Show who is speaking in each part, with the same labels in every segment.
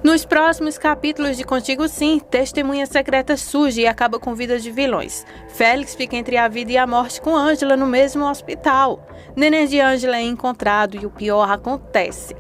Speaker 1: Nos próximos capítulos de Contigo Sim, testemunha secreta surge e acaba com vidas de vilões. Félix fica entre a vida e a morte com Ângela no mesmo hospital. Neném de Ângela é encontrado e o pior acontece.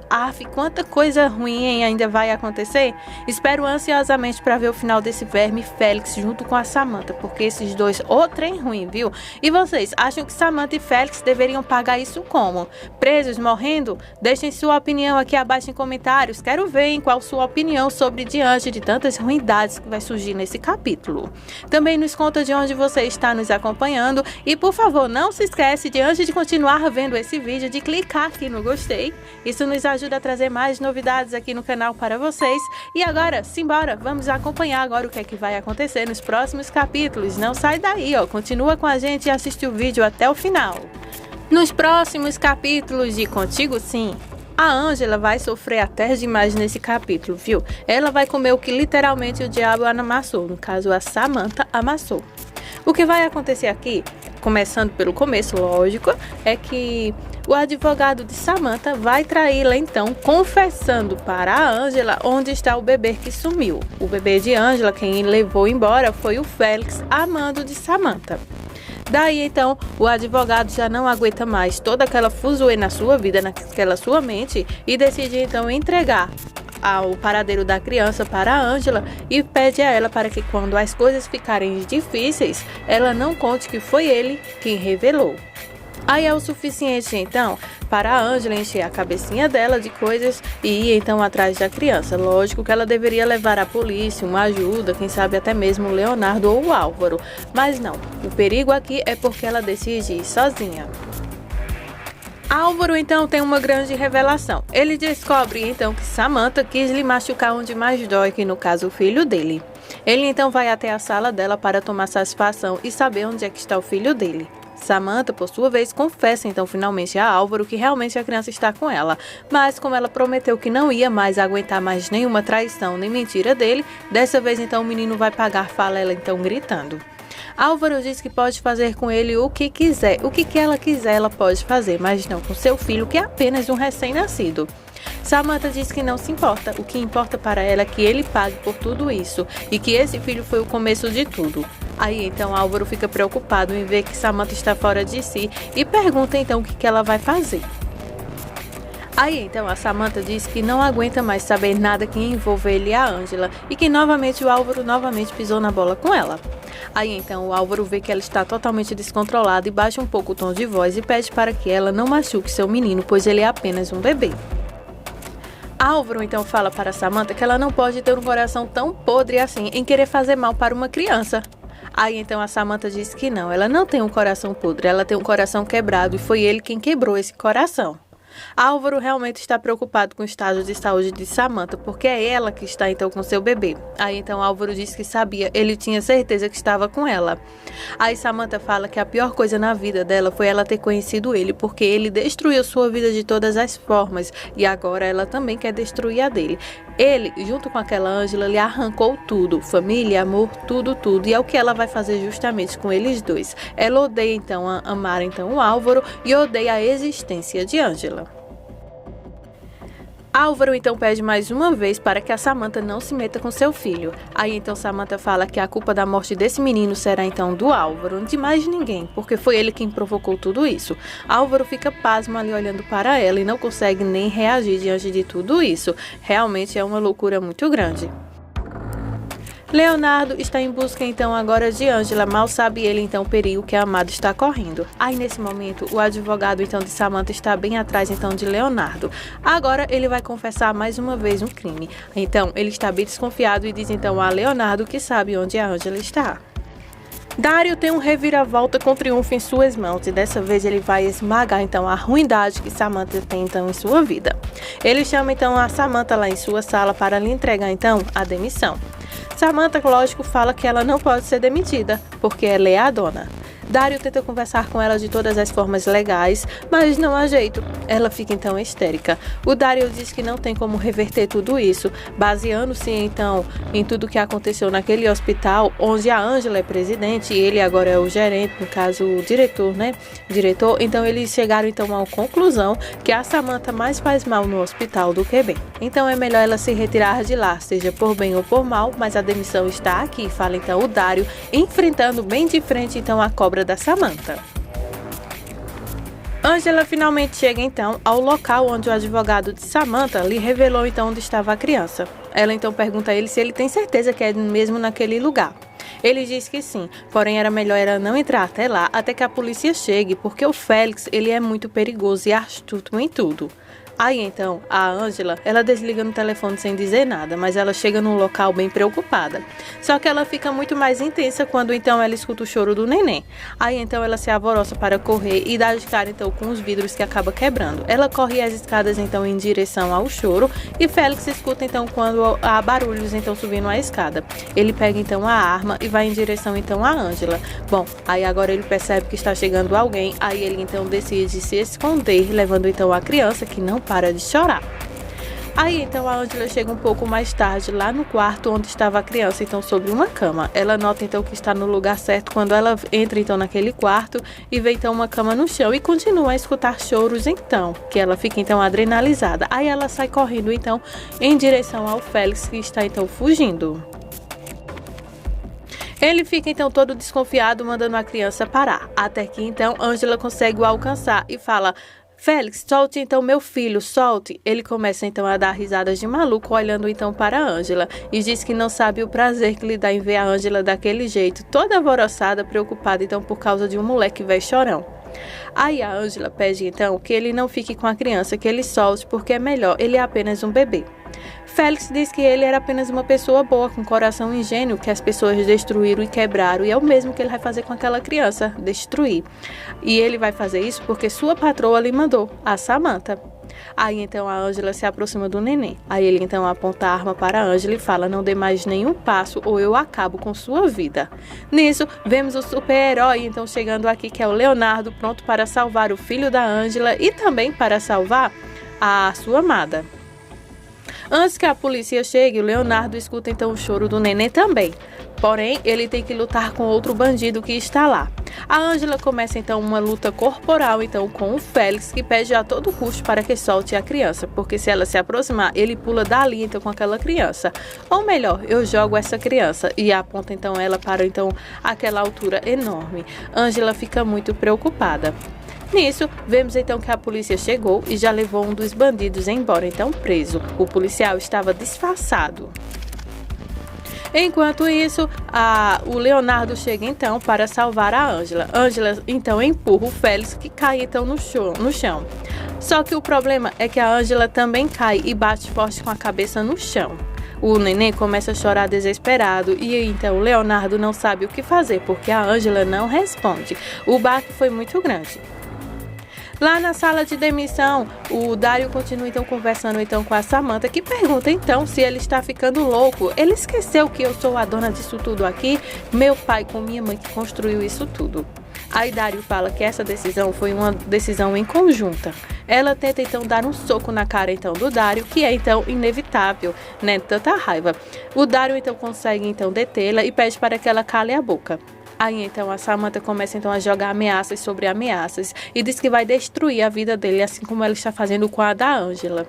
Speaker 1: Quanta coisa ruim ainda vai acontecer? Espero ansiosamente para ver o final desse verme Félix junto com a Samantha, porque esses dois, ô trem ruim, viu? E vocês, acham que Samantha e Félix deveriam pagar isso como? Presos, morrendo? Deixem sua opinião aqui abaixo em comentários. Quero ver em qual sua opinião sobre diante de tantas ruindades que vai surgir nesse capítulo. Também nos conta de onde você está nos acompanhando e, por favor, não se esquece de, antes de continuar vendo esse vídeo, de clicar aqui no gostei. Isso nos ajuda a trazer mais novidades aqui no canal para vocês. E agora, simbora, vamos acompanhar agora o que é que vai acontecer nos próximos capítulos. Não sai daí, ó, continua com a gente e assiste o vídeo até o final. Nos próximos capítulos de Contigo Sim, a Ângela vai sofrer até demais nesse capítulo, viu? Ela vai comer o que literalmente o diabo amassou, no caso a Samantha amassou. O que vai acontecer aqui, começando pelo começo, lógico, é que o advogado de Samantha vai traí-la então, confessando para a Ângela onde está o bebê que sumiu. O bebê de Ângela, quem levou embora foi o Félix, amando de Samantha. Daí então, o advogado já não aguenta mais toda aquela fuzuê na sua vida, naquela sua mente, e decide então entregar o paradeiro da criança para a Ângela e pede a ela para que, quando as coisas ficarem difíceis, ela não conte que foi ele quem revelou. Aí é o suficiente então para a Ângela encher a cabecinha dela de coisas e ir então atrás da criança. Lógico que ela deveria levar a polícia, uma ajuda, quem sabe até mesmo o Leonardo ou o Álvaro. Mas não, o perigo aqui é porque ela decide ir sozinha. Álvaro então tem uma grande revelação. Ele descobre então que Samantha quis lhe machucar onde mais dói, que no caso o filho dele. Ele então vai até a sala dela para tomar satisfação e saber onde é que está o filho dele. Samantha, por sua vez, confessa então finalmente a Álvaro que realmente a criança está com ela, mas como ela prometeu que não ia mais aguentar mais nenhuma traição nem mentira dele, dessa vez então o menino vai pagar, fala ela então gritando. Álvaro diz que pode fazer com ele o que quiser, o que ela quiser ela pode fazer, mas não com seu filho, que é apenas um recém-nascido. Samantha diz que não se importa, o que importa para ela é que ele pague por tudo isso e que esse filho foi o começo de tudo. Aí então Álvaro fica preocupado em ver que Samantha está fora de si e pergunta então o que ela vai fazer. Aí então a Samantha diz que não aguenta mais saber nada que envolva ele e a Ângela e que novamente o Álvaro pisou na bola com ela. Aí então o Álvaro vê que ela está totalmente descontrolada e baixa um pouco o tom de voz e pede para que ela não machuque seu menino, pois ele é apenas um bebê. Álvaro então fala para Samantha que ela não pode ter um coração tão podre assim em querer fazer mal para uma criança. Aí então a Samantha diz que não, ela não tem um coração podre, ela tem um coração quebrado e foi ele quem quebrou esse coração. Álvaro realmente está preocupado com o estado de saúde de Samantha, porque é ela que está então com seu bebê. Aí então Álvaro diz que sabia, ele tinha certeza que estava com ela. Aí Samantha fala que a pior coisa na vida dela foi ela ter conhecido ele, porque ele destruiu sua vida de todas as formas e agora ela também quer destruir a dele. Ele, junto com aquela Ângela, lhe arrancou tudo, família, amor, tudo, e é o que ela vai fazer justamente com eles dois. Ela odeia então amar então o Álvaro e odeia a existência de Ângela. Álvaro então pede mais uma vez para que a Samantha não se meta com seu filho. Aí então Samantha fala que a culpa da morte desse menino será então do Álvaro, de mais ninguém, porque foi ele quem provocou tudo isso. Álvaro fica pasmo ali olhando para ela e não consegue nem reagir diante de tudo isso. Realmente é uma loucura muito grande. Leonardo está em busca então agora de Ângela, mal sabe ele então o perigo que a amada está correndo. Aí nesse momento o advogado então de Samantha está bem atrás então de Leonardo. Agora ele vai confessar mais uma vez um crime. Então ele está bem desconfiado e diz então a Leonardo que sabe onde a Ângela está. Dário tem um reviravolta com triunfo em suas mãos e dessa vez ele vai esmagar então a ruindade que Samantha tem então em sua vida. Ele chama então a Samantha lá em sua sala para lhe entregar então a demissão. Samantha, lógico, fala que ela não pode ser demitida, porque ela é a dona. Dario tenta conversar com ela de todas as formas legais, mas não há jeito. Ela fica então histérica. O Dario diz que não tem como reverter tudo isso, baseando-se então em tudo que aconteceu naquele hospital, onde a Angela é presidente e ele agora é o gerente, no caso o diretor, né? Então eles chegaram então a uma conclusão que a Samantha mais faz mal no hospital do que bem. Então é melhor ela se retirar de lá, seja por bem ou por mal, mas a demissão está aqui, fala então o Dario, enfrentando bem de frente então a cobra da Samantha. Angela finalmente chega então ao local onde o advogado de Samantha lhe revelou então onde estava a criança. Ela então pergunta a ele se ele tem certeza que é mesmo naquele lugar. Ele diz que sim, porém era melhor ela não entrar até lá até que a polícia chegue, porque o Félix ele é muito perigoso e astuto em tudo. Aí então, a Angela, ela desliga no telefone sem dizer nada, mas ela chega num local bem preocupada. Só que ela fica muito mais intensa quando então ela escuta o choro do neném. Aí então ela se alvoroça para correr e dá de cara então com os vidros que acaba quebrando. Ela corre as escadas então em direção ao choro e Félix escuta então quando há barulhos então subindo a escada. Ele pega então a arma e vai em direção então a Angela. Bom, aí agora ele percebe que está chegando alguém, aí ele então decide se esconder, levando então a criança que não para de chorar. Aí então a Angela chega um pouco mais tarde lá no quarto onde estava a criança, então sobre uma cama. Ela nota então que está no lugar certo quando ela entra então naquele quarto e vê então uma cama no chão e continua a escutar choros então, que ela fica então adrenalizada. Aí ela sai correndo então em direção ao Félix que está então fugindo. Ele fica então todo desconfiado, mandando a criança parar, até que então Angela consegue o alcançar e fala: Félix, solte então meu filho, solte. Ele começa então a dar risadas de maluco, olhando então para a Angela, e diz que não sabe o prazer que lhe dá em ver a Angela daquele jeito, toda alvoroçada, preocupada então por causa de um moleque velho chorão. Aí a Angela pede então que ele não fique com a criança, que ele solte, porque é melhor, ele é apenas um bebê. Félix diz que ele era apenas uma pessoa boa, com coração ingênuo, que as pessoas destruíram e quebraram, e é o mesmo que ele vai fazer com aquela criança, destruir. E ele vai fazer isso porque sua patroa lhe mandou, a Samantha. Aí então a Angela se aproxima do neném. Aí ele então aponta a arma para a Angela e fala: não dê mais nenhum passo ou eu acabo com sua vida. Nisso, vemos o super-herói então chegando aqui, que é o Leonardo, pronto para salvar o filho da Angela e também para salvar a sua amada. Antes que a polícia chegue, o Leonardo escuta então o choro do neném também. Porém, ele tem que lutar com outro bandido que está lá. A Angela começa então uma luta corporal então com o Félix, que pede a todo custo para que solte a criança, porque se ela se aproximar, ele pula dali então com aquela criança. Ou melhor, eu jogo essa criança, e aponta então ela para então aquela altura enorme. Angela fica muito preocupada. Nisso, vemos então que a polícia chegou e já levou um dos bandidos embora, então preso. O policial estava disfarçado. Enquanto isso, o Leonardo chega então para salvar a Angela. Angela então empurra o Félix, que cai então no chão. Só que o problema é que a Angela também cai e bate forte com a cabeça no chão. O neném começa a chorar desesperado e então o Leonardo não sabe o que fazer, porque a Angela não responde. O baque foi muito grande. Lá na sala de demissão, o Dario continua então conversando então com a Samantha, que pergunta então se ele está ficando louco. Ele esqueceu que eu sou a dona disso tudo aqui, meu pai com minha mãe que construiu isso tudo. Aí Dario fala que essa decisão foi uma decisão em conjunta. Ela tenta então dar um soco na cara então do Dario, que é então inevitável, né, tanta raiva. O Dario então consegue então detê-la e pede para que ela cale a boca. Aí então a Samantha começa então a jogar ameaças sobre ameaças e diz que vai destruir a vida dele, assim como ela está fazendo com a da Angela.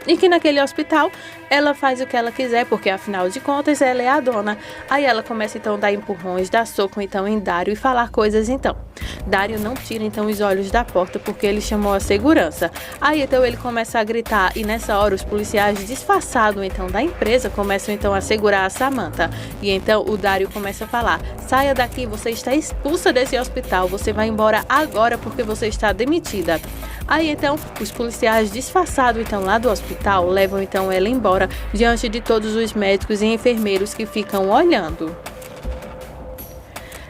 Speaker 1: E que naquele hospital ela faz o que ela quiser, porque afinal de contas ela é a dona. Aí ela começa então a dar empurrões, dar soco então em Dario e falar coisas então. Dario não tira então os olhos da porta porque ele chamou a segurança. Aí então ele começa a gritar e nessa hora os policiais disfarçados então da empresa começam então a segurar a Samantha. E então o Dario começa a falar: saia daqui, você está expulsa desse hospital, você vai embora agora porque você está demitida. Aí então os policiais disfarçados então lá do hospital levam então ela embora diante de todos os médicos e enfermeiros que ficam olhando.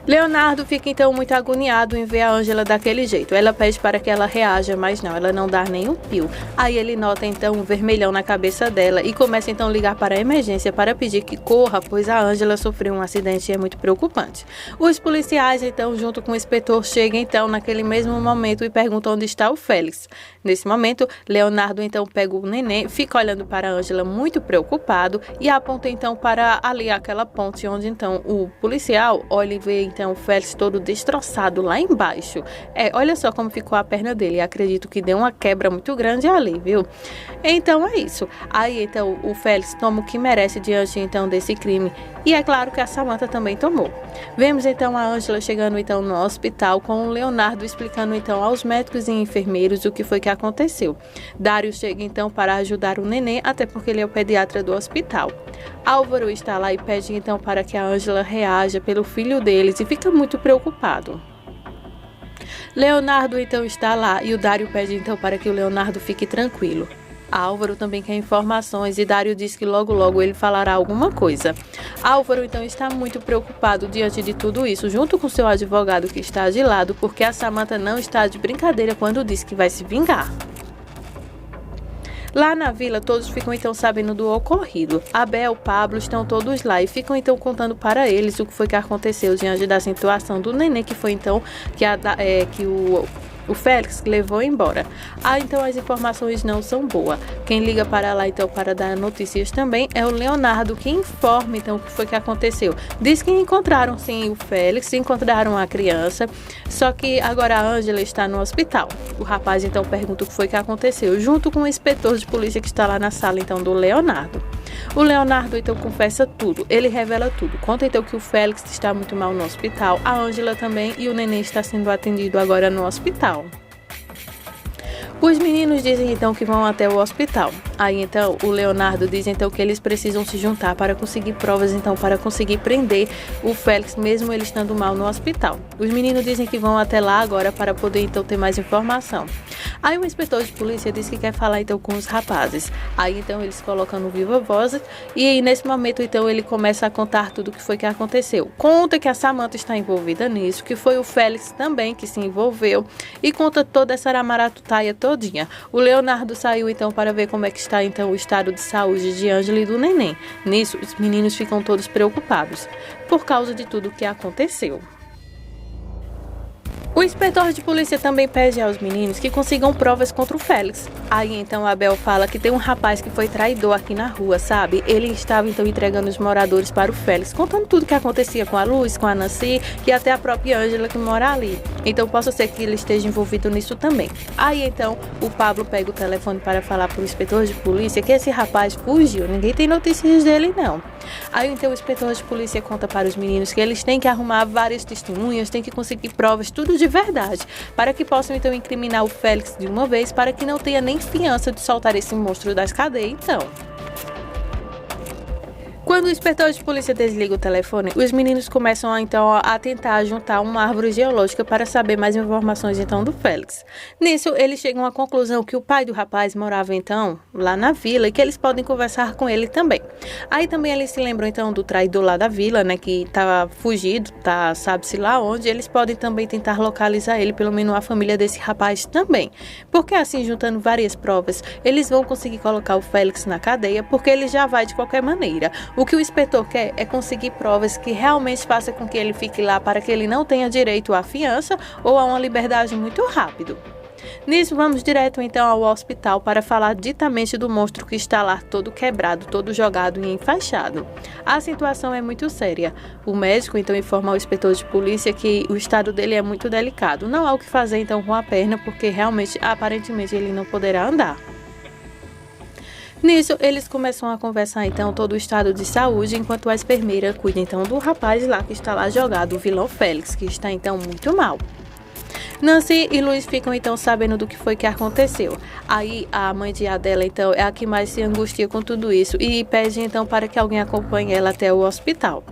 Speaker 1: Leonardo fica então muito agoniado em ver a Ângela daquele jeito. Ela pede para que ela reaja, mas não, ela não dá nem um pio. Aí ele nota então um vermelhão na cabeça dela e começa então a ligar para a emergência para pedir que corra, pois a Ângela sofreu um acidente e é muito preocupante. Os policiais então, junto com o inspetor, chegam então naquele mesmo momento e perguntam onde está o Félix. Nesse momento, Leonardo então pega o neném, fica olhando para a Ângela muito preocupado e aponta então para ali aquela ponte onde então o policial olha e vê então o Félix todo destroçado lá embaixo. Olha só como ficou a perna dele. Acredito que deu uma quebra muito grande ali, viu? Então é isso. Aí então o Félix toma o que merece diante então desse crime. E é claro que a Samantha também tomou. Vemos então a Ângela chegando então no hospital com o Leonardo explicando então aos médicos e enfermeiros o que foi que aconteceu. Dário chega então para ajudar o neném, até porque ele é o pediatra do hospital. Álvaro está lá e pede então para que a Ângela reaja pelo filho deles e fica muito preocupado. Leonardo então está lá e o Dário pede então para que o Leonardo fique tranquilo. Álvaro também quer informações e Dário diz que logo logo ele falará alguma coisa. Álvaro então está muito preocupado diante de tudo isso, junto com seu advogado que está de lado, porque a Samantha não está de brincadeira quando diz que vai se vingar. Lá na vila, todos ficam então sabendo do ocorrido. Abel, Pablo estão todos lá e ficam então contando para eles o que foi que aconteceu diante da situação do neném que foi então que o Félix levou embora. Então as informações não são boas. Quem liga para lá então para dar notícias também é o Leonardo, que informa então o que foi que aconteceu. Diz que encontraram sim o Félix, encontraram a criança, só que agora a Ângela está no hospital. O rapaz então pergunta o que foi que aconteceu, junto com o inspetor de polícia que está lá na sala então do Leonardo. O Leonardo então confessa tudo, ele revela tudo. Conta então que o Félix está muito mal no hospital, a Ângela também e o neném está sendo atendido agora no hospital. Os meninos dizem então que vão até o hospital. Aí então o Leonardo diz então que eles precisam se juntar para conseguir provas então para conseguir prender o Félix mesmo ele estando mal no hospital. Os meninos dizem que vão até lá agora para poder então ter mais informação. Aí o inspetor de polícia diz que quer falar então com os rapazes. Aí então eles colocam no viva voz e nesse momento então ele começa a contar tudo o que foi que aconteceu. Conta que a Samantha está envolvida nisso, que foi o Félix também que se envolveu e conta toda essa maracutaia todinha. O Leonardo saiu então para ver como é que está então o estado de saúde de Ângela e do neném. Nisso os meninos ficam todos preocupados por causa de tudo o que aconteceu. O inspetor de polícia também pede aos meninos que consigam provas contra o Félix. Aí então a Abel fala que tem um rapaz que foi traidor aqui na rua, sabe? Ele estava então entregando os moradores para o Félix, contando tudo que acontecia com a Luz, com a Nancy e até a própria Ângela que mora ali. Então possa ser que ele esteja envolvido nisso também. Aí então o Pablo pega o telefone para falar para o inspetor de polícia que esse rapaz fugiu, ninguém tem notícias dele não. Aí então o inspetor de polícia conta para os meninos que eles têm que arrumar várias testemunhas, têm que conseguir provas, tudo de verdade, para que possam então incriminar o Félix de uma vez, para que não tenha nem fiança de soltar esse monstro das cadeias então. Quando o inspetor de polícia desliga o telefone, os meninos começam a tentar juntar uma árvore geológica para saber mais informações então do Félix. Nisso, eles chegam à conclusão que o pai do rapaz morava então lá na vila e que eles podem conversar com ele também. Aí também eles se lembram então do traidor lá da vila, né, que estava fugido, sabe-se lá onde. Eles podem também tentar localizar ele, pelo menos a família desse rapaz também. Porque assim, juntando várias provas, eles vão conseguir colocar o Félix na cadeia, porque ele já vai de qualquer maneira. O que o inspetor quer é conseguir provas que realmente façam com que ele fique lá para que ele não tenha direito à fiança ou a uma liberdade muito rápido. Nisso, vamos direto então ao hospital para falar ditamente do monstro que está lá todo quebrado, todo jogado e enfaixado. A situação é muito séria. O médico então informa ao inspetor de polícia que o estado dele é muito delicado. Não há o que fazer então com a perna, porque realmente, aparentemente, ele não poderá andar. Nisso, eles começam a conversar então todo o estado de saúde, enquanto a enfermeira cuida então do rapaz lá que está lá jogado, o vilão Félix, que está então muito mal. Nancy e Luiz ficam então sabendo do que foi que aconteceu. Aí a mãe de Adela então é a que mais se angustia com tudo isso e pede então para que alguém acompanhe ela até o hospital.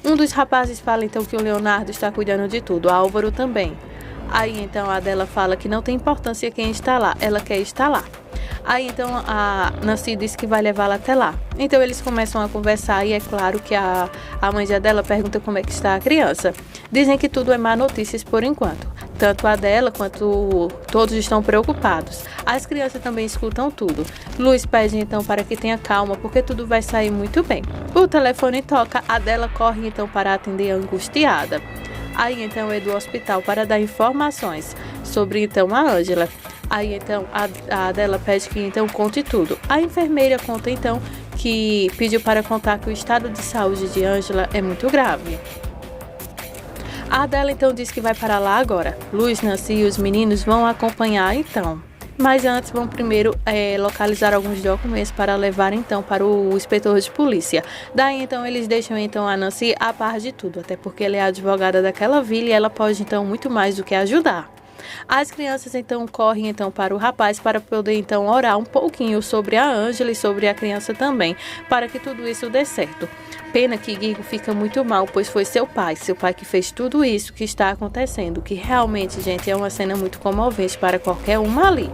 Speaker 1: Um dos rapazes fala então que o Leonardo está cuidando de tudo, a Álvaro também. Aí então a Adela fala que não tem importância quem está lá, ela quer estar lá. Aí então a Nancy disse que vai levá-la até lá. Então eles começam a conversar e é claro que a mãe dela pergunta como é que está a criança. Dizem que tudo é má notícias por enquanto. Tanto a dela quanto todos estão preocupados. As crianças também escutam tudo. Luiz pede então para que tenha calma, porque tudo vai sair muito bem. O telefone toca, a dela corre então para atender angustiada. Aí então é do hospital para dar informações sobre então a Ângela. Aí então a dela pede que então conte tudo. A enfermeira conta então que pediu para contar que o estado de saúde de Ângela é muito grave. A dela então diz que vai para lá agora. Luiz, Nancy e os meninos vão acompanhar então. Mas antes vão primeiro localizar alguns documentos para levar então para o inspetor de polícia. Daí então eles deixam então a Nancy a par de tudo, até porque ela é a advogada daquela vila e ela pode então muito mais do que ajudar. As crianças então correm então para o rapaz para poder então orar um pouquinho sobre a Ângela e sobre a criança também, para que tudo isso dê certo. Pena que Guigo fica muito mal, pois foi seu pai que fez tudo isso que está acontecendo, que realmente, gente, é uma cena muito comovente para qualquer uma ali.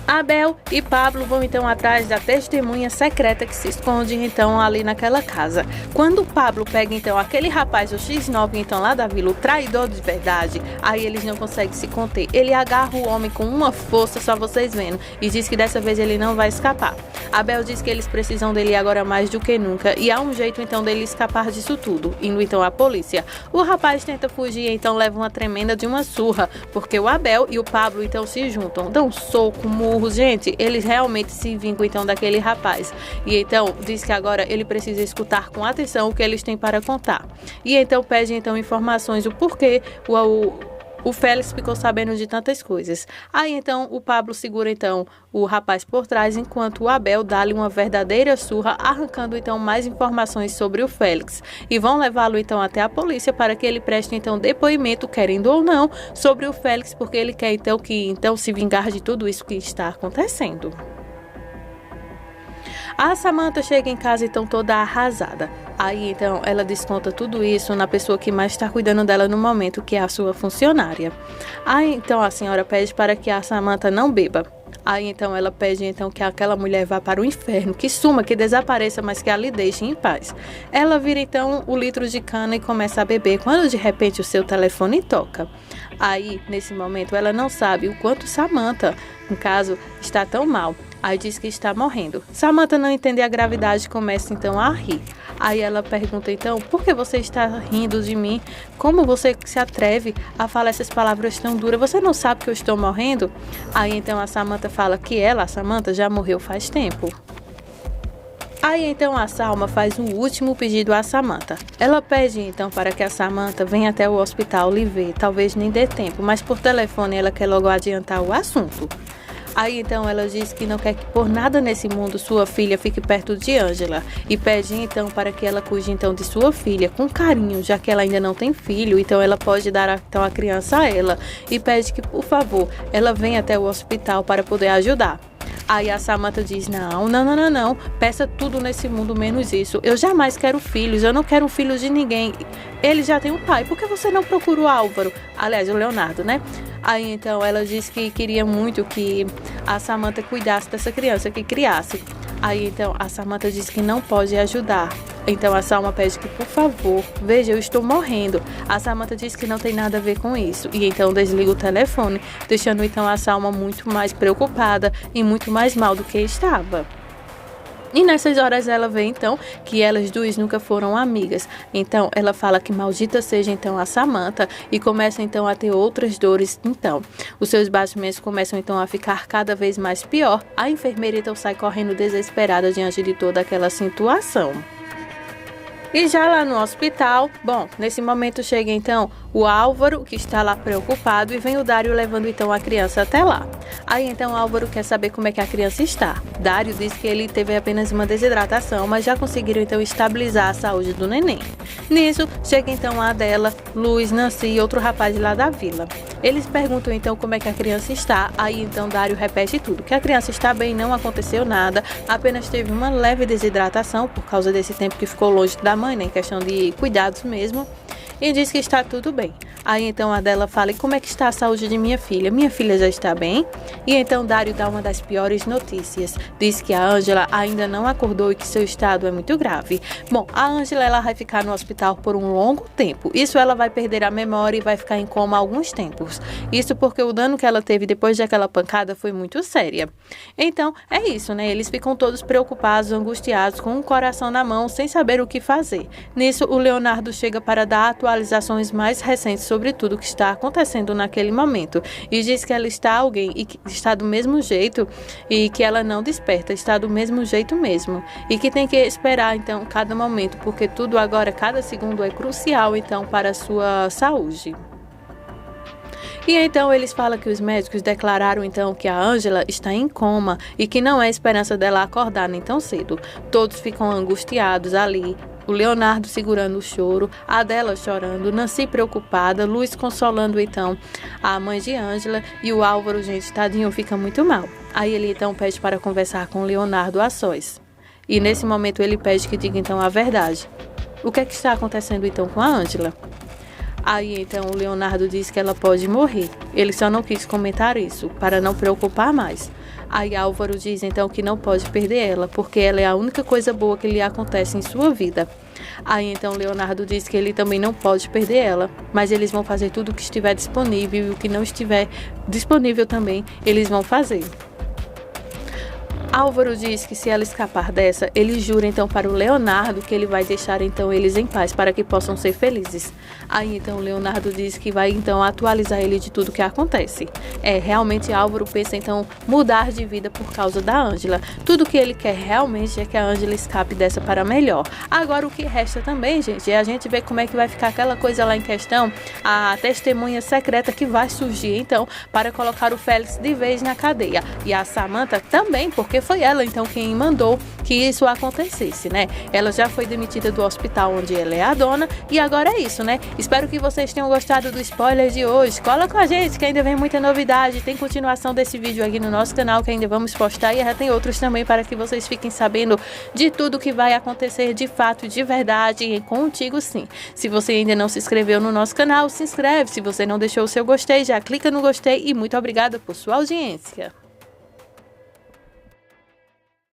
Speaker 1: Abel e Pablo vão então atrás da testemunha secreta que se esconde então ali naquela casa. Quando Pablo pega então aquele rapaz, o X9 então lá da vila, o traidor de verdade, aí eles não conseguem se conter. Ele agarra o homem com uma força, só vocês vendo, e diz que dessa vez ele não vai escapar. Abel diz que eles precisam dele agora mais do que nunca e há um jeito então dele escapar disso tudo, indo então à polícia. O rapaz tenta fugir, então leva uma tremenda de uma surra, porque o Abel e o Pablo então se juntam, dão soco, murro. Gente, eles realmente se vingam então daquele rapaz. E então diz que agora ele precisa escutar com atenção o que eles têm para contar. E então pede então informações, o porquê o Félix ficou sabendo de tantas coisas. Aí então o Pablo segura então o rapaz por trás, enquanto o Abel dá-lhe uma verdadeira surra, arrancando então mais informações sobre o Félix. E vão levá-lo então até a polícia para que ele preste então depoimento, querendo ou não, sobre o Félix, porque ele quer então se vingar de tudo isso que está acontecendo. A Samantha chega em casa então toda arrasada. Aí então ela desconta tudo isso na pessoa que mais está cuidando dela no momento, que é a sua funcionária. Aí então a senhora pede para que a Samantha não beba. Aí então ela pede então que aquela mulher vá para o inferno, que suma, que desapareça, mas que a lhe deixe em paz. Ela vira então o litro de cana e começa a beber, quando de repente o seu telefone toca. Aí, nesse momento, ela não sabe o quanto Samantha, no caso, está tão mal. Aí diz que está morrendo. Samantha não entende a gravidade e começa então a rir. Aí ela pergunta então, por que você está rindo de mim? Como você se atreve a falar essas palavras tão duras? Você não sabe que eu estou morrendo? Aí então a Samantha fala que ela, a Samantha, já morreu faz tempo. Aí então a Salma faz um último pedido a Samantha. Ela pede então para que a Samantha venha até o hospital lhe ver. Talvez nem dê tempo, mas por telefone ela quer logo adiantar o assunto. Aí então ela diz que não quer que por nada nesse mundo sua filha fique perto de Ângela e pede então para que ela cuide então de sua filha com carinho, já que ela ainda não tem filho, então ela pode dar então a criança a ela, e pede que por favor ela venha até o hospital para poder ajudar. Aí a Samantha diz, não, peça tudo nesse mundo menos isso. Eu jamais quero filhos, eu não quero filhos de ninguém. Ele já tem um pai, por que você não procura o Álvaro? Aliás, o Leonardo, né? Aí então ela diz que queria muito que a Samantha cuidasse dessa criança, que criasse. Aí então a Samantha diz que não pode ajudar. Então a Salma pede que, por favor, veja, eu estou morrendo. A Samantha diz que não tem nada a ver com isso. E então desliga o telefone, deixando então a Salma muito mais preocupada e muito mais mal do que estava. E nessas horas ela vê então que elas duas nunca foram amigas. Então ela fala que maldita seja então a Samantha e começa então a ter outras dores. Então os seus batimentos começam então a ficar cada vez mais pior. A enfermeira então sai correndo desesperada diante de toda aquela situação. E já lá no hospital, bom, nesse momento chega então o Álvaro, que está lá preocupado, e vem o Dário levando então a criança até lá. Aí então Álvaro quer saber como é que a criança está. Dário diz que ele teve apenas uma desidratação, mas já conseguiram então estabilizar a saúde do neném. Nisso, chega então a Adela, Luiz, Nancy e outro rapaz lá da vila. Eles perguntam então como é que a criança está, aí então Dário repete tudo, que a criança está bem, não aconteceu nada, apenas teve uma leve desidratação por causa desse tempo que ficou longe da mãe, né, em questão de cuidados mesmo. e diz que está tudo bem. Aí então a Della fala: e como é que está a saúde de minha filha? Minha filha já está bem? E então Dario dá uma das piores notícias. Diz que a Ângela ainda não acordou e que seu estado é muito grave. Bom, a Ângela ela vai ficar no hospital por um longo tempo. Isso ela vai perder a memória e vai ficar em coma alguns tempos. Isso porque o dano que ela teve depois daquela pancada foi muito séria. Então, é isso, né? Eles ficam todos preocupados, angustiados, com o coração na mão, sem saber o que fazer. Nisso, o Leonardo chega para dar atualizações mais recentes sobre tudo o que está acontecendo naquele momento. E diz que ela está alguém e que está do mesmo jeito e que ela não desperta, está do mesmo jeito mesmo. E que tem que esperar, então, cada momento, porque tudo agora, cada segundo é crucial, então, para a sua saúde. E então eles falam que os médicos declararam então que a Ângela está em coma e que não é esperança dela acordar nem tão cedo. Todos ficam angustiados ali. O Leonardo segurando o choro, a Della chorando, Nancy preocupada, Luiz consolando então a mãe de Ângela e o Álvaro, gente, tadinho, fica muito mal. Aí ele então pede para conversar com o Leonardo a sós. E nesse momento ele pede que diga então a verdade. O que é que está acontecendo então com a Ângela? Aí então o Leonardo diz que ela pode morrer. Ele só não quis comentar isso, para não preocupar mais. Aí Álvaro diz então que não pode perder ela, porque ela é a única coisa boa que lhe acontece em sua vida. Aí então Leonardo diz que ele também não pode perder ela, mas eles vão fazer tudo o que estiver disponível e o que não estiver disponível também, eles vão fazer. Álvaro diz que se ela escapar dessa, ele jura então para o Leonardo que ele vai deixar então eles em paz para que possam ser felizes. Aí então o Leonardo diz que vai então atualizar ele de tudo que acontece. Realmente Álvaro pensa então mudar de vida por causa da Ângela. Tudo que ele quer realmente é que a Ângela escape dessa para melhor. Agora o que resta também, gente, é a gente ver como é que vai ficar aquela coisa lá em questão, a testemunha secreta que vai surgir então para colocar o Félix de vez na cadeia. E a Samantha também, porque foi ela então quem mandou que isso acontecesse, né? Ela já foi demitida do hospital onde ela é a dona e agora é isso, né? Espero que vocês tenham gostado do spoiler de hoje. Cola com a gente que ainda vem muita novidade. Tem continuação desse vídeo aqui no nosso canal que ainda vamos postar e já tem outros também para que vocês fiquem sabendo de tudo que vai acontecer de fato, de verdade e contigo sim. Se você ainda não se inscreveu no nosso canal, se inscreve. Se você não deixou o seu gostei, já clica no gostei e muito obrigada por sua audiência.